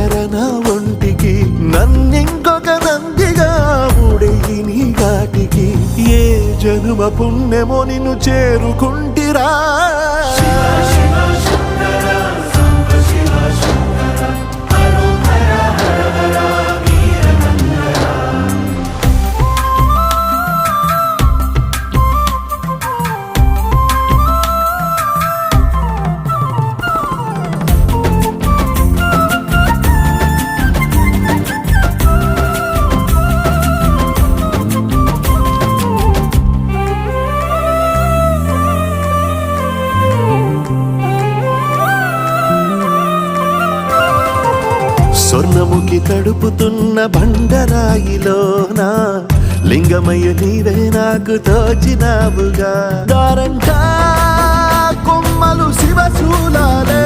చక్కెర నా ఒంటికి నన్నింకొక నందిగా ఊడెయ్యి నీ ఘాటికి ఏ జనుమ పుణ్యమో నిన్ను చేరుకుంటిరా స్వర్ణముఖి తడుపుతున్న బండరాయిలోన లింగమయ్య నీవే నాకు తోచినావుగా దారంటా కొమ్మలు శివశూలాలే